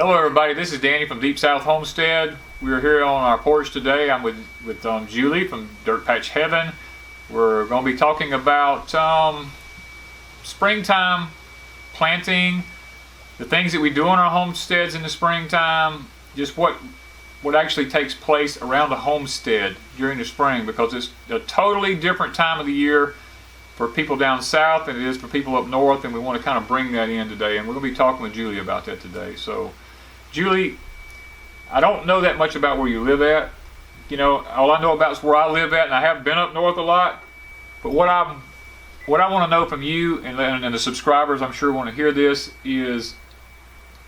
Hello everybody, this is Danny from Deep South Homestead. We're here on our porch today. I'm with Julie from Dirtpatcheaven. We're going to be talking about springtime planting, the things that we do on our homesteads in the springtime, just what actually takes place around the homestead during the spring, because it's a totally different time of the year for people down south than it is for people up north, and we want to kind of bring that in today, and we're going to be talking with Julie about that today. So Julie, I don't know that much about where you live at. You know, all I know about is where I live at, and I have been up north a lot. But what I want to know from you and the subscribers, I'm sure, want to hear this, is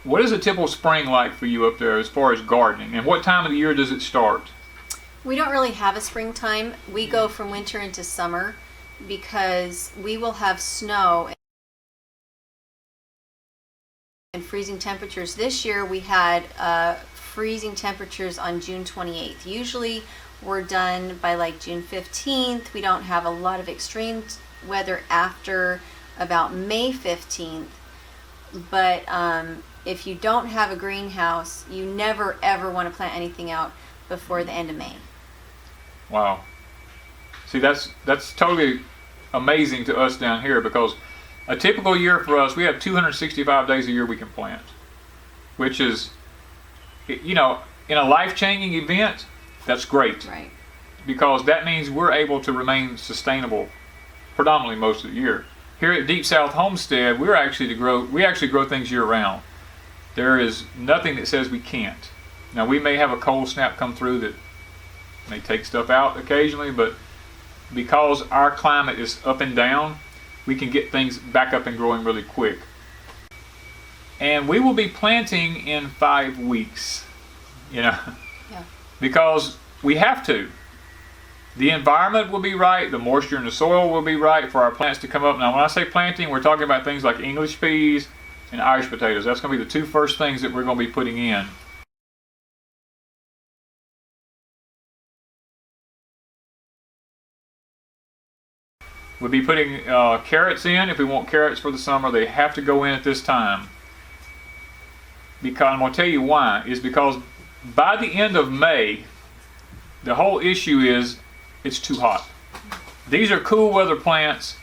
what is a typical spring like for you up there as far as gardening, and what time of the year does it start? We don't really have a springtime. We go from winter into summer because we will have snow and freezing temperatures. This year we had freezing temperatures on June 28th. Usually we're done by like June 15th. We don't have a lot of extreme weather after about May 15th. But if you don't have a greenhouse, you never ever want to plant anything out before the end of May. Wow. See, that's totally amazing to us down here, because a typical year for us, we have 265 days a year we can plant, which is, you know, in a life-changing event, that's great. Right. Because that means we're able to remain sustainable predominantly most of the year. Here at Deep South Homestead, we actually grow things year-round. There is nothing that says we can't. Now, we may have a cold snap come through that may take stuff out occasionally, but because our climate is up and down, we can get things back up and growing really quick. And we will be planting in 5 weeks, you know, Yeah. because we have to. The environment will be right, the moisture in the soil will be right for our plants to come up. Now, when I say planting, we're talking about things like English peas and Irish potatoes. That's going to be the two first things that we're going to be putting in. We'll be putting carrots in. If we want carrots for the summer, they have to go in at this time. Because I'm going to tell you why. Is because by the end of May, the whole issue is it's too hot. These are cool weather plants.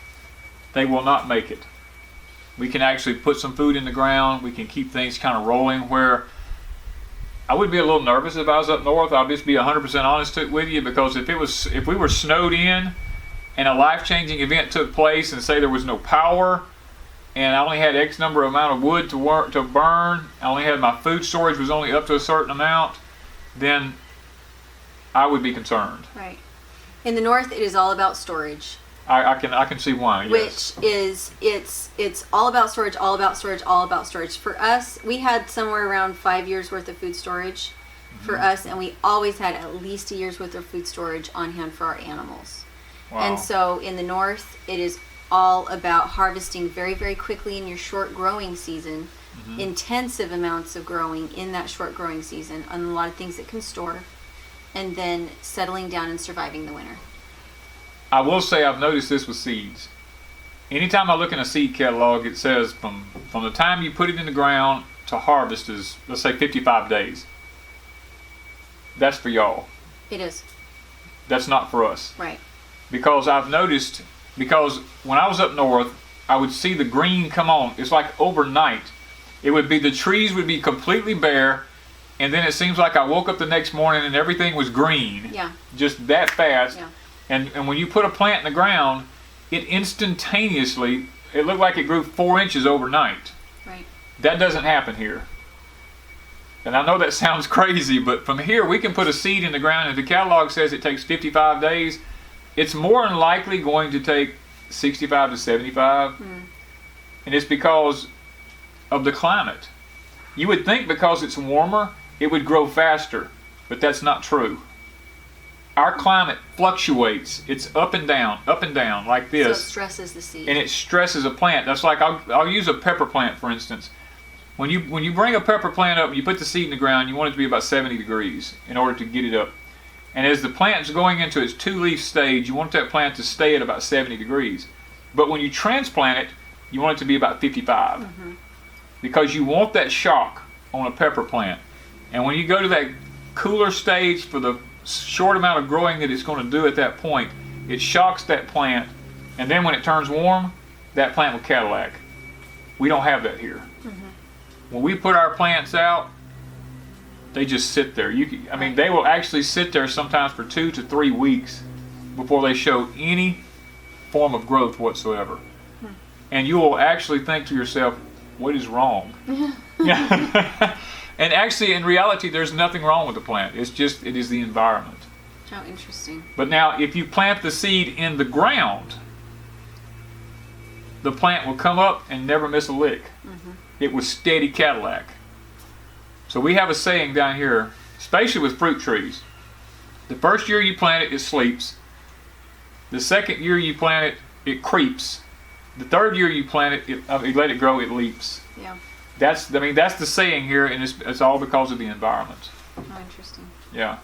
They will not make it. We can actually put some food in the ground. We can keep things kind of rolling, where I would be a little nervous if I was up north. I'll just be 100% honest with you, because if we were snowed in and a life-changing event took place, and say there was no power, and I only had X number amount of wood to burn, I only had my food storage was only up to a certain amount, then I would be concerned. Right. In the north, it is all about storage. I can see why. Yes. Which is it's all about storage, all about storage, all about storage. For us, we had somewhere around 5 years worth of food storage for us, and we always had at least a year's worth of food storage on hand for our animals. Wow. And so in the north, it is all about harvesting very, very quickly in your short growing season, intensive amounts of growing in that short growing season, on a lot of things that can store, and then settling down and surviving the winter. I will say I've noticed this with seeds. Anytime I look in a seed catalog, it says from the time you put it in the ground to harvest is, let's say, 55 days. That's for y'all. It is. That's not for us. Right. Because I've noticed, because when I was up north, I would see the green come on. It's like overnight. It would be, the trees would be completely bare, and then it seems like I woke up the next morning and everything was green. Yeah. Just that fast. Yeah. And when you put a plant in the ground, it instantaneously, it looked like it grew 4 inches overnight. Right. That doesn't happen here. And I know that sounds crazy, but from here we can put a seed in the ground. If the catalog says it takes 55 days, it's more than likely going to take 65 to 75. And it's because of the climate. You would think because it's warmer, it would grow faster, but that's not true. Our climate fluctuates. It's up and down, like this. So it stresses the seed. And it stresses a plant. That's like, I'll use a pepper plant, for instance. When you bring a pepper plant up and you put the seed in the ground, you want it to be about 70 degrees in order to get it up. And as the plant's going into its two-leaf stage, you want that plant to stay at about 70 degrees. But when you transplant it, you want it to be about 55. Because you want that shock on a pepper plant. And when you go to that cooler stage for the short amount of growing that it's going to do at that point, it shocks that plant, and then when it turns warm, that plant will Cadillac. We don't have that here. When we put our plants out, they just sit there. They will actually sit there sometimes for 2 to 3 weeks before they show any form of growth whatsoever. And you will actually think to yourself, what is wrong? And actually, in reality, there's nothing wrong with the plant. It is the environment. How interesting. But now, if you plant the seed in the ground, the plant will come up and never miss a lick. It was steady Cadillac. So we have a saying down here, especially with fruit trees. The first year you plant it, it sleeps. The second year you plant it, it creeps. The third year you plant it, you let it grow, it leaps. Yeah. That's the saying here, and it's all because of the environment. How interesting. Yeah.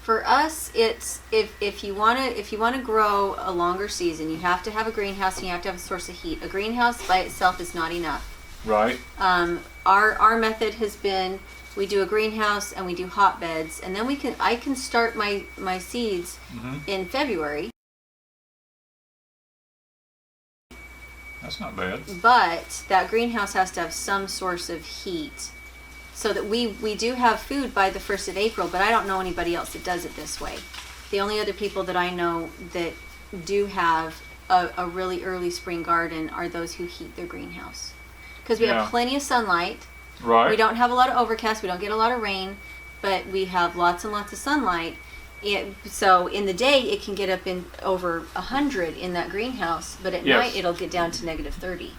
For us, it's if you want to grow a longer season, you have to have a greenhouse and you have to have a source of heat. A greenhouse by itself is not enough. Right. Our method has been, we do a greenhouse and we do hotbeds, and then I can start my seeds in February. That's not bad. But that greenhouse has to have some source of heat, so that we do have food by the 1st of April, but I don't know anybody else that does it this way. The only other people that I know that do have a really early spring garden are those who heat their greenhouse. Because we have plenty of sunlight. Right. We don't have a lot of overcast. We don't get a lot of rain, but we have lots and lots of sunlight. So in the day, it can get up in over 100 in that greenhouse, but at night it'll get down to -30.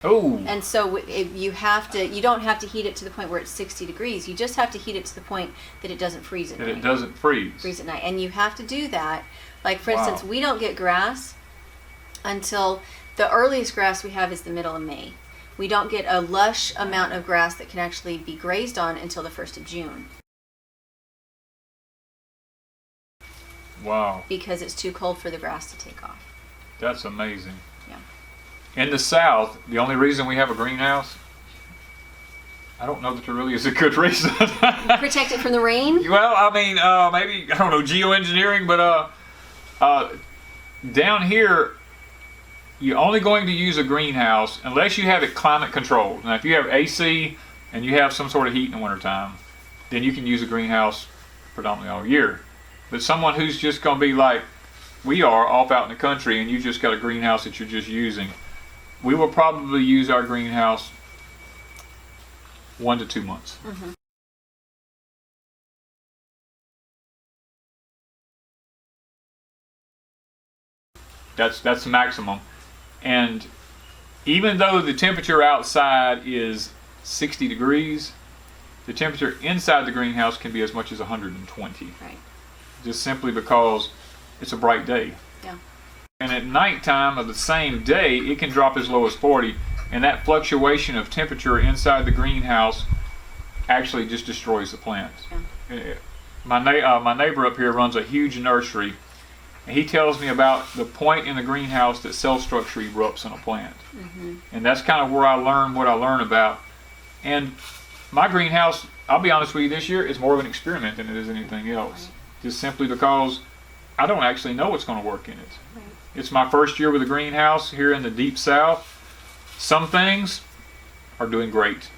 Oh. And so you don't have to heat it to the point where it's 60 degrees. You just have to heat it to the point that it doesn't freeze at night. It doesn't freeze. Freeze at night. And you have to do that. Like, for instance, we don't get grass until the earliest grass we have is the middle of May. We don't get a lush amount of grass that can actually be grazed on until the 1st of June. Wow. Because it's too cold for the grass to take off. That's amazing. Yeah. In the South, the only reason we have a greenhouse, I don't know that there really is a good reason. Protect it from the rain? Well, I mean, maybe, I don't know, geoengineering, but down here, you're only going to use a greenhouse unless you have it climate controlled. Now, if you have AC and you have some sort of heat in the wintertime, then you can use a greenhouse predominantly all year. But someone who's just going to be like we are, off out in the country, and you just got a greenhouse that you're just using, we will probably use our greenhouse 1 to 2 months. That's the maximum. And even though the temperature outside is 60 degrees, the temperature inside the greenhouse can be as much as 120. Right. Just simply because it's a bright day. Yeah. And at nighttime of the same day, it can drop as low as 40. And that fluctuation of temperature inside the greenhouse actually just destroys the plants. Yeah. My neighbor up here runs a huge nursery. And he tells me about the point in the greenhouse that cell structure erupts in a plant. And that's kind of where I learned what I learned about. And my greenhouse, I'll be honest with you, this year is more of an experiment than it is anything else. Right. Just simply because I don't actually know what's going to work in it. Right. It's my first year with a greenhouse here in the Deep South. Some things are doing great.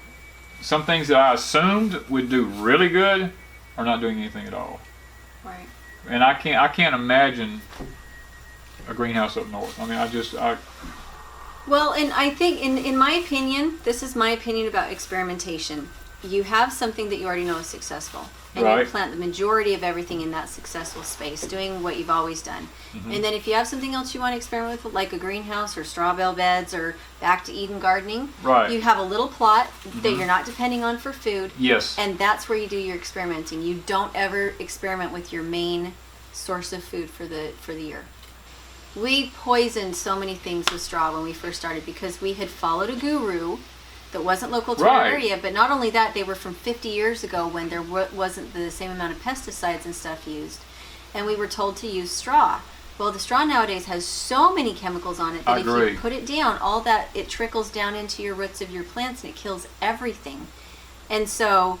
Some things that I assumed would do really good are not doing anything at all. Right. And I can't imagine a greenhouse up north. I mean, Well, and I think, in my opinion, this is my opinion about experimentation. You have something that you already know is successful, and you plant the majority of everything in that successful space, doing what you've always done. And then if you have something else you want to experiment with, like a greenhouse or straw bale beds or back to Eden gardening, you have a little plot that you're not depending on for food. Yes. And that's where you do your experimenting. You don't ever experiment with your main source of food for the year. We poisoned so many things with straw when we first started because we had followed a guru that wasn't local to our area, but not only that, they were from 50 years ago when there wasn't the same amount of pesticides and stuff used, and we were told to use straw. Well, the straw nowadays has so many chemicals on it that if you put it down, all that, it trickles down into your roots of your plants and it kills everything. And so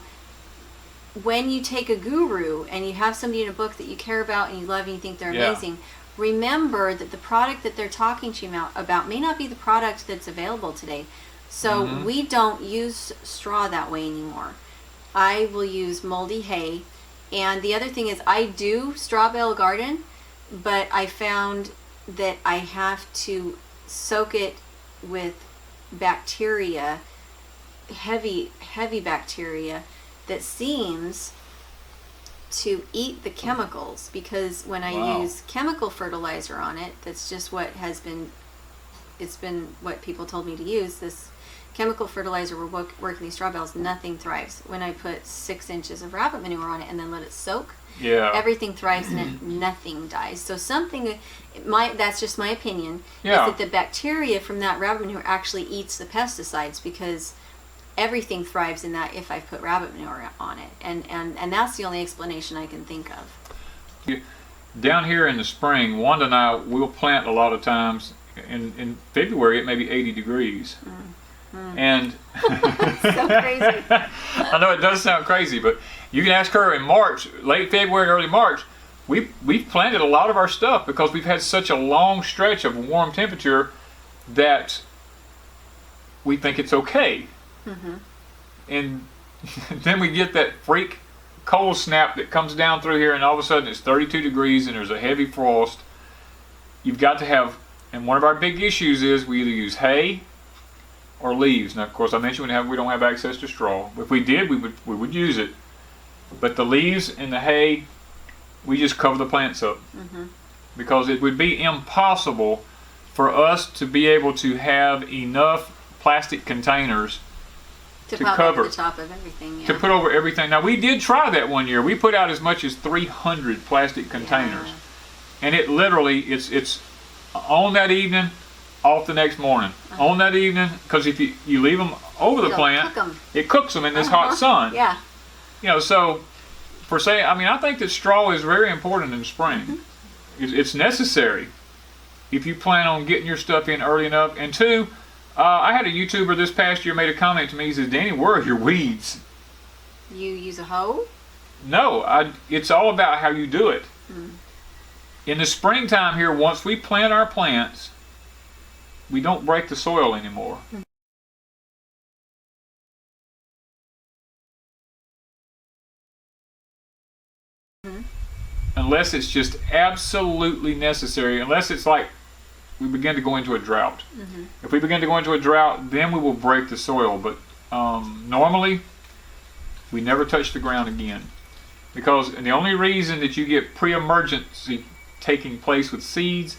when you take a guru and you have somebody in a book that you care about and you love and you think they're amazing, remember that the product that they're talking to you about may not be the product that's available today. So we don't use straw that way anymore. I will use moldy hay. And the other thing is I do straw bale garden, but I found that I have to soak it with bacteria, heavy bacteria that seems to eat the chemicals, because when I use chemical fertilizer on it, that's just what it's been what people told me to use, this chemical fertilizer we're working these straw bales, nothing thrives. When I put 6 inches of rabbit manure on it and then let it soak, everything thrives and it, nothing dies. So that's just my opinion, is that the bacteria from that rabbit manure actually eats the pesticides, because everything thrives in that if I put rabbit manure on it. And that's the only explanation I can think of. Down here in the spring, Wanda and I will plant a lot of times. In February it may be 80 degrees. And so crazy. I know it does sound crazy, but you can ask her in March, late February, early March, we've planted a lot of our stuff because we've had such a long stretch of warm temperature that we think it's okay. And then we get that freak cold snap that comes down through here, and all of a sudden it's 32 degrees and there's a heavy frost. You've got to have, and one of our big issues is we either use hay or leaves. Now, of course, I mentioned we don't have access to straw. If we did, we would use it. But the leaves and the hay, we just cover the plants up, because it would be impossible for us to be able to have enough plastic containers to cover the top of everything. To put over everything. Now, we did try that one year. We put out as much as 300 plastic containers, and it literally it's on that evening, off the next morning. On that evening, because if you leave them over the plant, it cooks them in this hot sun. So I think that straw is very important in spring. It's necessary if you plan on getting your stuff in early enough. And two, I had a YouTuber this past year made a comment to me. He says, "Danny, where are your weeds?" You use a hoe? No, it's all about how you do it. In the springtime here, once we plant our plants, we don't break the soil anymore. Unless it's just absolutely necessary, unless it's like we begin to go into a drought. If we begin to go into a drought, then we will break the soil. But normally, we never touch the ground again. Because the only reason that you get pre-emergency taking place with seeds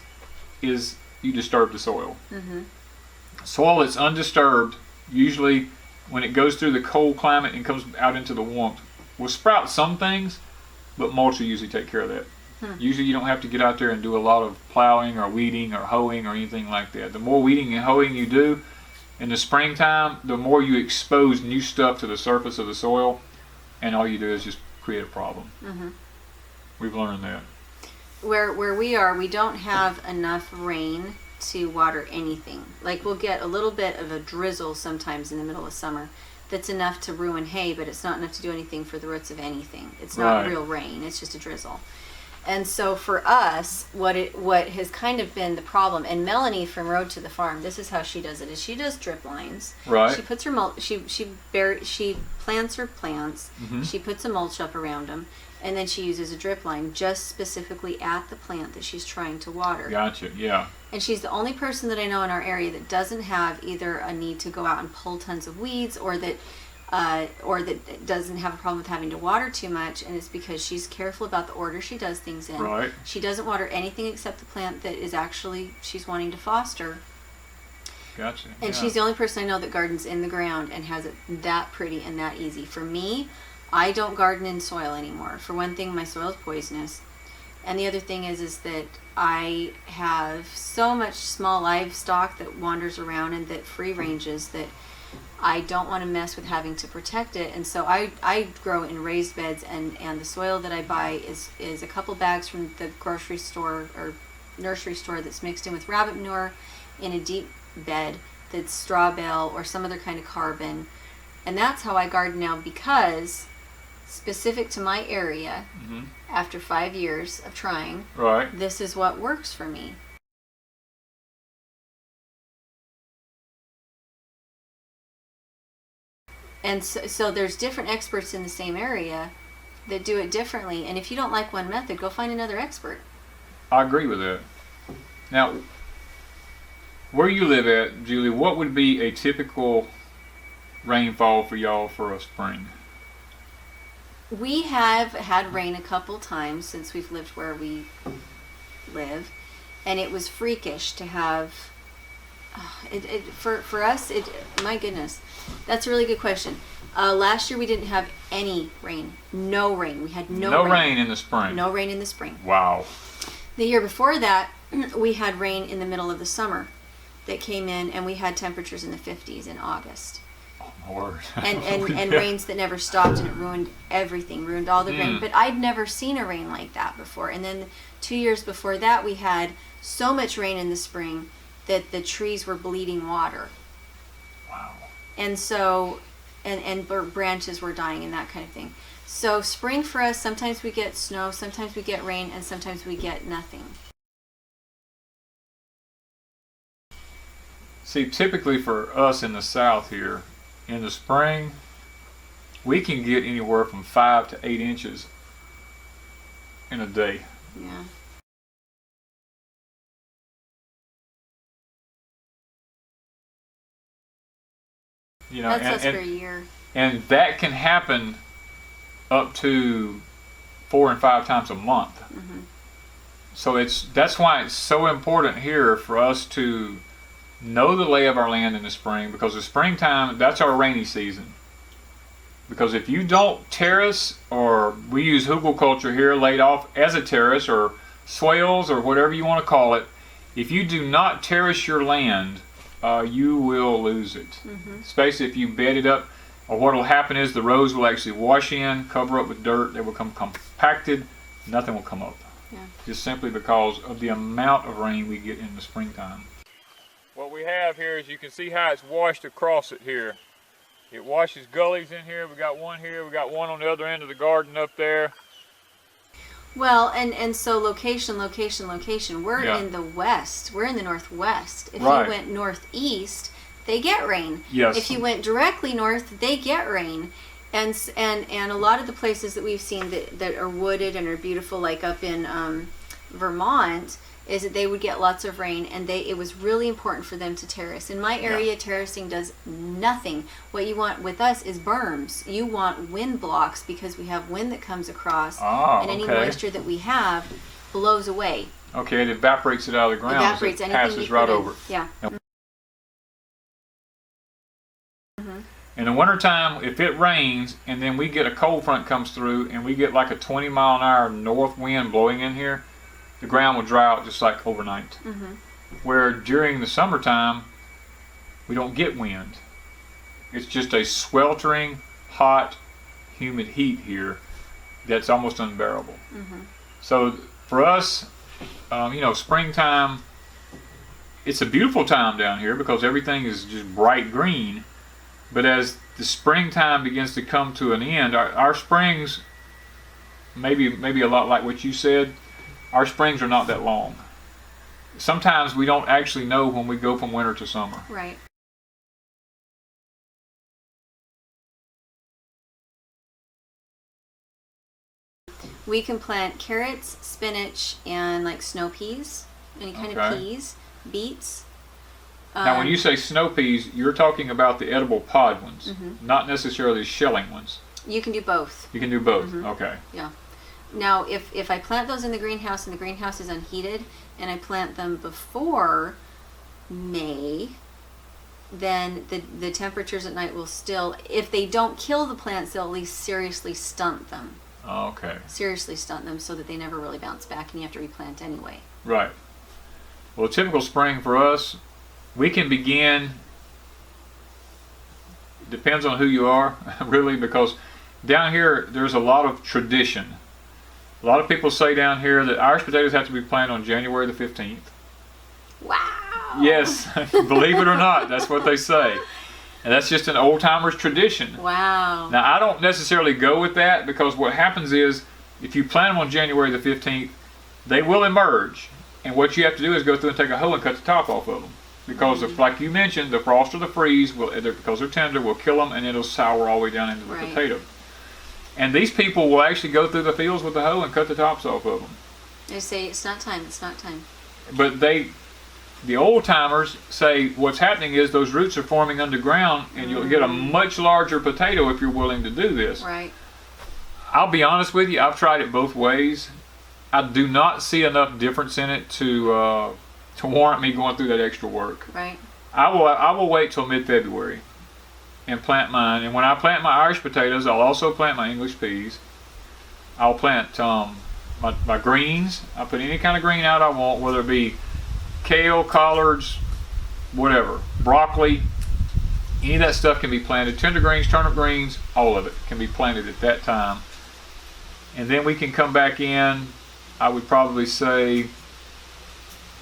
is you disturb the soil. Soil that's undisturbed, usually when it goes through the cold climate and comes out into the warmth, will sprout some things, but mulch will usually take care of that. Usually you don't have to get out there and do a lot of plowing or weeding or hoeing or anything like that. The more weeding and hoeing you do in the springtime, the more you expose new stuff to the surface of the soil, and all you do is just create a problem. We've learned that. Where we are, we don't have enough rain to water anything. Like, we'll get a little bit of a drizzle sometimes in the middle of summer that's enough to ruin hay, but it's not enough to do anything for the roots of anything. It's not real rain, it's just a drizzle. And so for us, what has kind of been the problem, and Melanie from Road to the Farm, this is how she does it, is she does drip lines. She puts her she plants her plants, she puts a mulch up around them, and then she uses a drip line just specifically at the plant that she's trying to water. Gotcha, yeah. And she's the only person that I know in our area that doesn't have either a need to go out and pull tons of weeds, or that doesn't have a problem with having to water too much, and it's because she's careful about the order she does things in. She doesn't water anything except the plant that is actually she's wanting to foster. Gotcha. And she's the only person I know that gardens in the ground and has it that pretty and that easy. For me, I don't garden in soil anymore. For one thing, my soil is poisonous. And the other thing is that I have so much small livestock that wanders around and that free ranges that I don't want to mess with having to protect it. And so I grow in raised beds, and the soil that I buy is a couple bags from the grocery store or nursery store that's mixed in with rabbit manure in a deep bed that's straw bale or some other kind of carbon. And that's how I garden now, because specific to my area, after 5 years of trying, Right. this is what works for me. And so there's different experts in the same area that do it differently. And if you don't like one method, go find another expert. I agree with that. Now, where you live at, Julie, what would be a typical rainfall for y'all for a spring? We have had rain a couple times since we've lived where we live, and it was freakish to have for us. My goodness, that's a really good question. Last year we didn't have any rain. No rain. We had no rain in the spring. No rain in the spring. Wow. The year before that, we had rain in the middle of the summer that came in, and we had temperatures in the 50s in August. Oh, my word. And rains that never stopped, and it ruined everything, ruined all the grain. But I'd never seen a rain like that before. And then 2 years before that, we had so much rain in the spring that the trees were bleeding water. Wow. And so, and branches were dying and that kind of thing. So spring for us, sometimes we get snow, sometimes we get rain, and sometimes we get nothing. See, typically for us in the South here, in the spring, we can get anywhere from 5 to 8 inches in a day. Yeah. You know, That's us for a year. And that can happen up to 4 and 5 times a month. So that's why it's so important here for us to know the lay of our land in the spring, because the springtime, that's our rainy season. Because if you don't terrace, or we use hugelkultur here, laid off as a terrace, or swales, or whatever you want to call it, if you do not terrace your land, you will lose it. Especially if you bed it up, or what will happen is the rows will actually wash in, cover up with dirt, they will become compacted, nothing will come up. Yeah. Just simply because of the amount of rain we get in the springtime. What we have here is, you can see how it's washed across it here. It washes gullies in here. We got one here. We got one on the other end of the garden up there. Well, and so location. We're in the west. We're in the northwest. If you went northeast, they get rain. Yes. If you went directly north, they get rain. And a lot of the places that we've seen that are wooded and are beautiful, like up in Vermont, is that they would get lots of rain, and it was really important for them to terrace. In my area, terracing does nothing. What you want with us is berms. You want wind blocks, because we have wind that comes across, and any moisture that we have blows away. Okay, it evaporates it out of the ground. Evaporates so it anything passes we right put in. over. Yeah. In the wintertime, if it rains and then we get a cold front comes through and we get like a 20-mile-an-hour north wind blowing in here, the ground will dry out just like overnight. Where during the summertime, we don't get wind. It's just a sweltering, hot, humid heat here that's almost unbearable. So for us, springtime, it's a beautiful time down here because everything is just bright green. But as the springtime begins to come to an end, our springs, maybe a lot like what you said, our springs are not that long. Sometimes we don't actually know when we go from winter to summer. Right. We can plant carrots, spinach, and like snow peas, any kind of peas, beets. Now, when you say snow peas, you're talking about the edible pod ones, not necessarily the shelling ones. You can do both. You can do both. Okay. Yeah. Now, if I plant those in the greenhouse and the greenhouse is unheated, and I plant them before May, then the temperatures at night will still, if they don't kill the plants, they'll at least seriously stunt them. Okay. Seriously stunt them so that they never really bounce back, and you have to replant anyway. Right. Well, a typical spring for us, we can begin, depends on who you are, really, because down here there's a lot of tradition. A lot of people say down here that Irish potatoes have to be planted on January the 15th. Wow. Yes, believe it or not, that's what they say. And that's just an old-timers tradition. Wow. Now, I don't necessarily go with that because what happens is if you plant them on January the 15th, they will emerge. And what you have to do is go through and take a hoe and cut the top off of them. Because, like you mentioned, the frost or the freeze, because they're tender, will kill them and it'll sour all the way down into the potato. And these people will actually go through the fields with the hoe and cut the tops off of them. They say, it's not time, it's not time. But the old timers say what's happening is those roots are forming underground and you'll get a much larger potato if you're willing to do this. Right. I'll be honest with you, I've tried it both ways. I do not see enough difference in it to warrant me going through that extra work. Right. I will wait till mid-February and plant mine. And when I plant my Irish potatoes, I'll also plant my English peas. I'll plant my greens. I'll put any kind of green out I want, whether it be kale, collards, whatever, broccoli, any of that stuff can be planted. Tender greens, turnip greens, all of it can be planted at that time. And then we can come back in, I would probably say,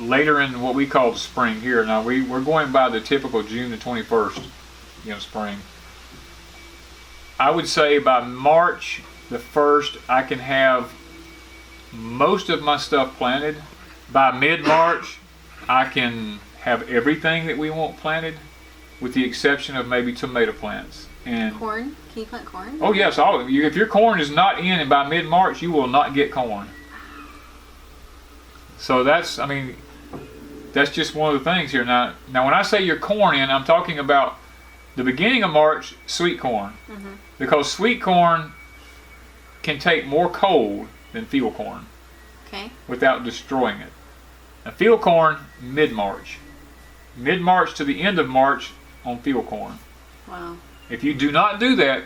later in what we call the spring here. Now we're going by the typical June the 21st, spring. I would say by March the 1st, I can have most of my stuff planted. By mid-March, I can have everything that we want planted, with the exception of maybe tomato plants. And corn? Can you plant corn? Oh yes, if your corn is not in and by mid-March, you will not get corn. So that's just one of the things here. Now when I say your corn in, I'm talking about the beginning of March, sweet corn. Mm-hmm. Because sweet corn can take more cold than field corn. Okay. Without destroying it. Now field corn, mid-March. Mid-March to the end of March on field corn. Wow. If you do not do that,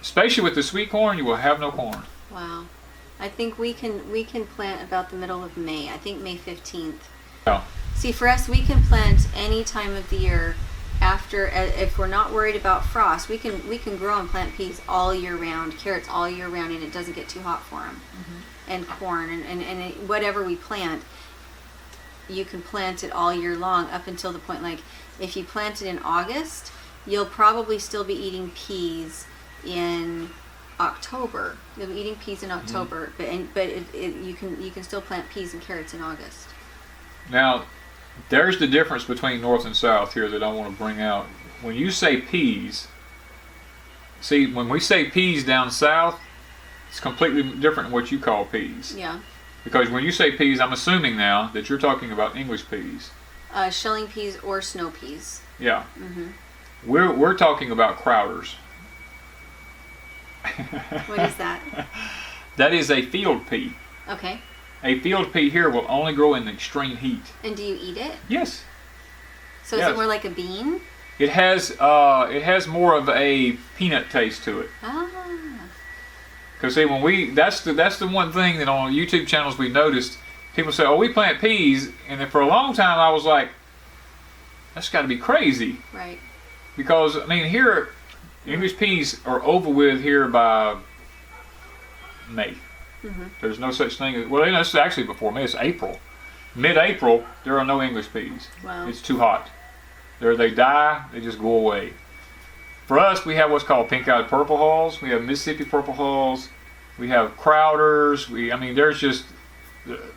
especially with the sweet corn, you will have no corn. Wow. I think we can plant about the middle of May. I think May 15th. Yeah. See, for us, we can plant any time of the year after, if we're not worried about frost, we can grow and plant peas all year round, carrots all year round, and it doesn't get too hot for them. Mm-hmm. And corn and whatever we plant, you can plant it all year long up until the point, like if you plant it in August, you'll probably still be eating peas in October. You'll be eating peas in October, but you can still plant peas and carrots in August. Now, there's the difference between north and south here that I want to bring out. When you say peas, when we say peas down south, it's completely different than what you call peas. Yeah. Because when you say peas, I'm assuming now that you're talking about English peas. Shelling peas or snow peas. Yeah. Mm-hmm. We're talking about crowders. What is that? That is a field pea. Okay. A field pea here will only grow in extreme heat. And do you eat it? Yes. So is it more like a bean? It has more of a peanut taste to it. Ah. Because see, that's the one thing that on YouTube channels we noticed. People say, "Oh, we plant peas," and for a long time I was like, "That's got to be crazy." Right. Because here, English peas are over with here by May. Mm-hmm. There's no such thing as, it's actually before May. It's April. Mid-April, there are no English peas. Wow. It's too hot. They die. They just go away. For us, we have what's called pink-eyed purple hulls. We have Mississippi purple hulls. We have crowders.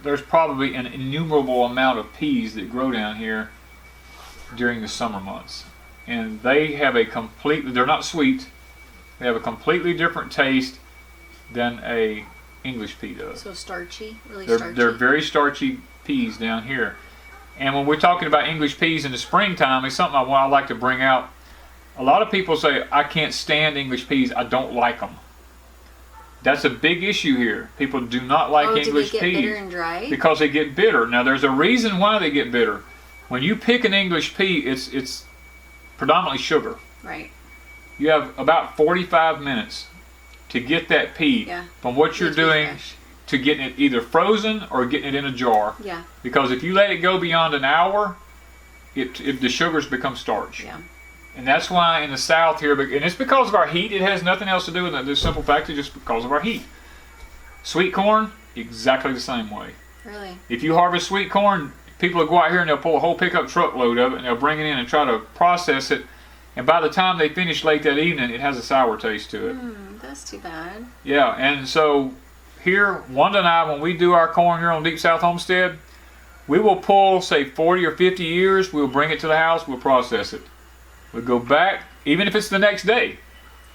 There's probably an innumerable amount of peas that grow down here during the summer months. And they have they're not sweet. They have a completely different taste than a English pea does. So starchy, starchy. They're very starchy peas down here. And when we're talking about English peas in the springtime, it's something I like to bring out. A lot of people say, I can't stand English peas, I don't like them. That's a big issue here. People do not like English peas. Do they get bitter and dry? Because they get bitter. Now there's a reason why they get bitter. When you pick an English pea, it's predominantly sugar. Right. You have about 45 minutes to get that pea from what you're doing to getting it either frozen or getting it in a jar. Yeah. Because if you let it go beyond an hour, the sugars become starch. Yeah. And that's why in the South here, and it's because of our heat. It has nothing else to do with it. The simple fact is just because of our heat. Sweet corn, exactly the same way. Really? If you harvest sweet corn, people will go out here and they'll pull a whole pickup truckload of it and they'll bring it in and try to process it. And by the time they finish late that evening, it has a sour taste to it. That's too bad. Yeah, and so here, Wanda and I, when we do our corn here on Deep South Homestead, we will pull, say, 40 or 50 ears. We'll bring it to the house. We'll process it. We go back, even if it's the next day,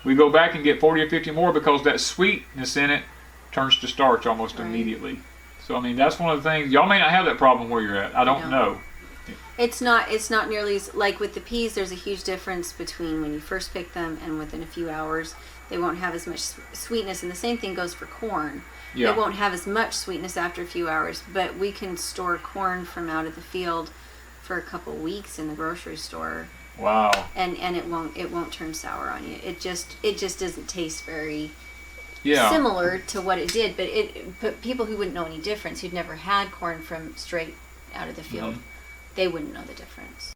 we go back and get 40 or 50 more because that sweetness in it turns to starch almost immediately. So, I mean, that's one of the things. Y'all may not have that problem where you're at. I don't know. It's not nearly as, like with the peas, there's a huge difference between when you first pick them and within a few hours. They won't have as much sweetness, and the same thing goes for corn. Yeah. It won't have as much sweetness after a few hours, but we can store corn from out of the field for a couple weeks in the grocery store. Wow. And it won't turn sour on you. It just doesn't taste very Yeah. similar to what it did, but people who wouldn't know any difference, who'd never had corn from straight out of the field, they wouldn't know the difference.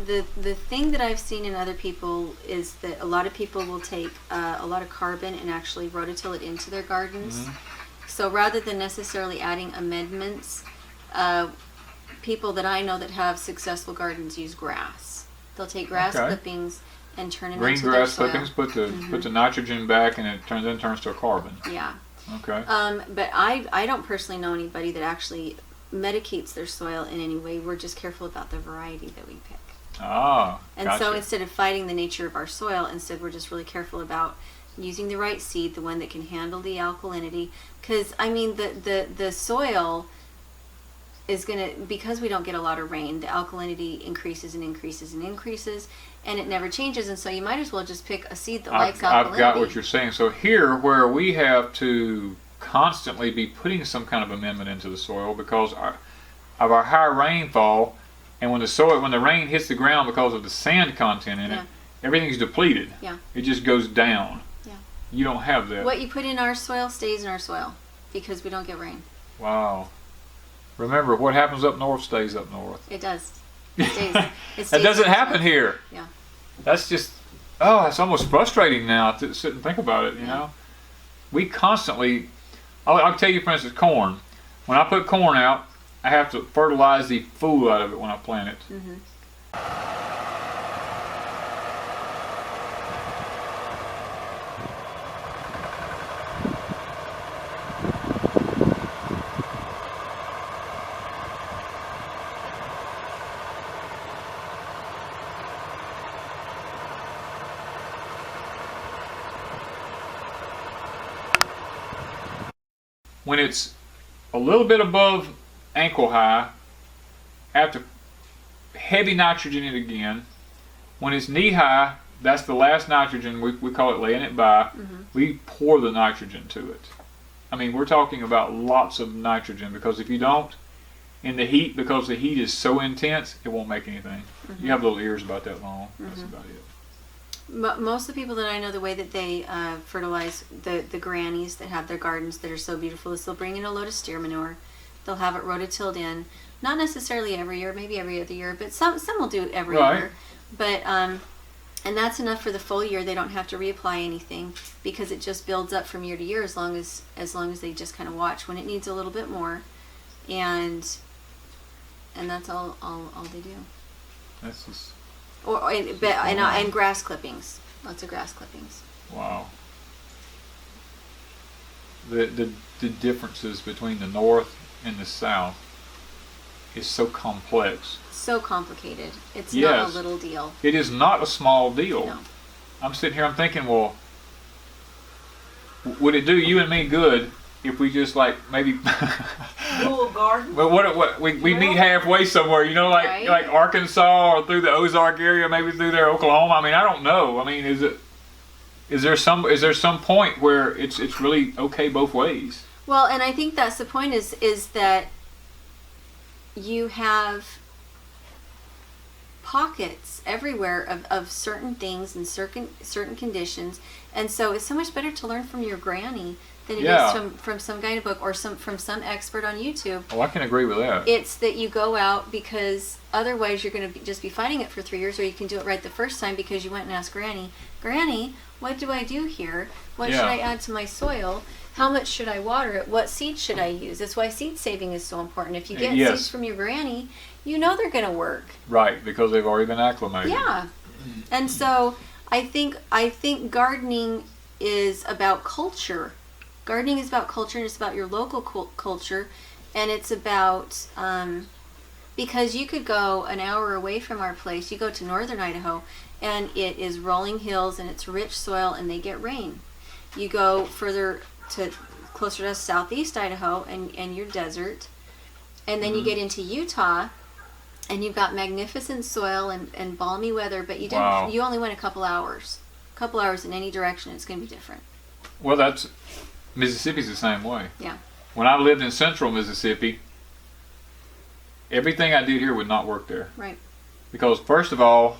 The thing that I've seen in other people is that a lot of people will take a lot of carbon and actually rototill it into their gardens. So rather than necessarily adding amendments, people that I know that have successful gardens use grass. They'll take grass clippings and turn them Green into their grass soil. clippings put the nitrogen back, and it turns to a carbon. Yeah. Okay. But I don't personally know anybody that actually medicates their soil in any way. We're just careful about the variety that we pick. Ah. And so instead of fighting the nature of our soil, instead we're just really careful about using the right seed, the one that can handle the alkalinity. Because, I mean, the soil is going to, because we don't get a lot of rain, the alkalinity increases and increases and increases, and it never changes. And so you might as well just pick a seed that likes alkalinity. I've got what you're saying. So here, where we have to constantly be putting some kind of amendment into the soil because of our high rainfall, and when the rain hits the ground because of the sand content in it, everything's depleted. Yeah. It just goes down. Yeah. You don't have that. What you put in our soil stays in our soil because we don't get rain. Wow. Remember, what happens up north stays up north. It does. It stays. It stays That doesn't happen here. Yeah. That's just, it's almost frustrating now to sit and think about it, you know? We constantly, I'll tell you, for instance, corn. When I put corn out, I have to fertilize the fool out of it when I plant it. When it's a little bit above ankle high, after heavy nitrogen in it again. When it's knee high, that's the last nitrogen, we call it laying it by. We pour the nitrogen to it. I mean, we're talking about lots of nitrogen, because if you don't, in the heat, because the heat is so intense, it won't make anything. You have little ears about that long. That's about it. Most of the people that I know, the way that they fertilize the grannies that have their gardens that are so beautiful is they'll bring in a load of steer manure. They'll have it rototilled in. Not necessarily every year, maybe every other year, but some will do it every year. But and that's enough for the full year. They don't have to reapply anything because it just builds up from year to year as long as they just kind of watch when it needs a little bit more, and that's all they do. That's just and grass clippings, lots of grass clippings. wow. The differences between the north and the south is so complex. So complicated. It's not a little deal. It is not a small deal. No. I'm sitting here, I'm thinking, well, would it do you and me good if we just maybe Do a garden? well, what we meet halfway somewhere, like Arkansas or through the Ozark area, maybe through there, Oklahoma. I mean, I don't know. I mean, is there some point where it's really okay both ways? Well, and I think that's the point is that you have pockets everywhere of certain things and certain conditions, and so it's so much better to learn from your granny than it is from some guy in a book or from some expert on YouTube. Oh, I can agree with that. It's that you go out, because otherwise you're going to just be fighting it for 3 years, or you can do it right the first time because you went and asked Granny, what do I do here? What should I add to my soil? How much should I water it? What seeds should I use? That's why seed saving is so important. If you get seeds from your granny, you know they're going to work. Right, because they've already been acclimated. Yeah. And so I think gardening is about culture. Gardening is about culture, and it's about your local culture, and it's about because you could go an hour away from our place. You go to northern Idaho, and it is rolling hills, and it's rich soil, and they get rain. You go further closer to southeast Idaho, and you're desert, and then you get into Utah, and you've got magnificent soil and balmy weather, but you only went a couple hours in any direction. It's going to be different. Well, Mississippi's the same way. Yeah. When I lived in central Mississippi, everything I did here would not work there. Right. Because first of all,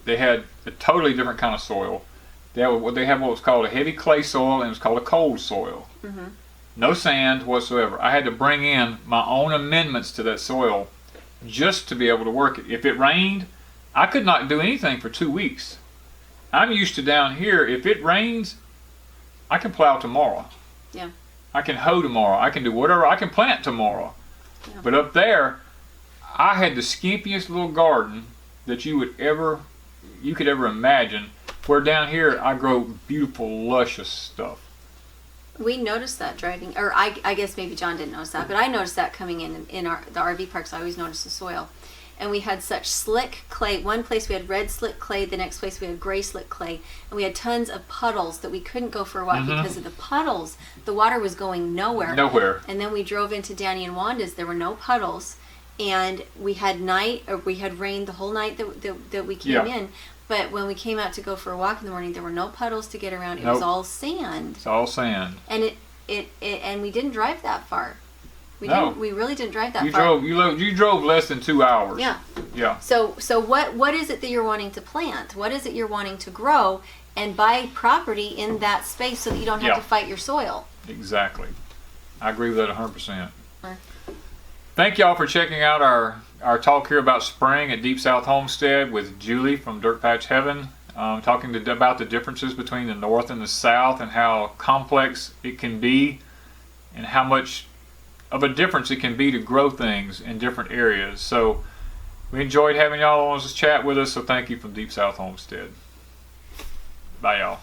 they had a totally different kind of soil. They have what was called a heavy clay soil, and it was called a cold soil. Mm-hmm. No sand whatsoever. I had to bring in my own amendments to that soil just to be able to work it. If it rained, I could not do anything for 2 weeks. I'm used to down here, if it rains, I can plow tomorrow. Yeah. I can hoe tomorrow. I can do whatever. I can plant tomorrow. Yeah. But up there, I had the skimpiest little garden that you could ever imagine. Where down here, I grow beautiful, luscious stuff. We noticed that driving, or I guess maybe John didn't notice that, but I noticed that coming in the RV parks. I always notice the soil. And we had such slick clay. One place we had red slick clay, the next place we had gray slick clay, and we had tons of puddles that we couldn't go for a walk because of the puddles. The water was going nowhere. And then we drove into Danny and Wanda's. There were no puddles, and we had rain the whole night that we came in. But when we came out to go for a walk in the morning, there were no puddles to get around. It was all sand. It's all sand. And and we didn't drive that far. We really didn't drive that far. You drove less than 2 hours. Yeah. Yeah. So what is it that you're wanting to plant? What is it you're wanting to grow? And buy property in that space so that you don't have to fight your soil. Exactly. I agree with that 100%. Thank y'all for checking out our talk here about spring at Deep South Homestead with Julie from Dirtpatcheaven, talking about the differences between the North and the South and how complex it can be and how much of a difference it can be to grow things in different areas. So we enjoyed having y'all on this chat with us, so thank you from Deep South Homestead. Bye, y'all.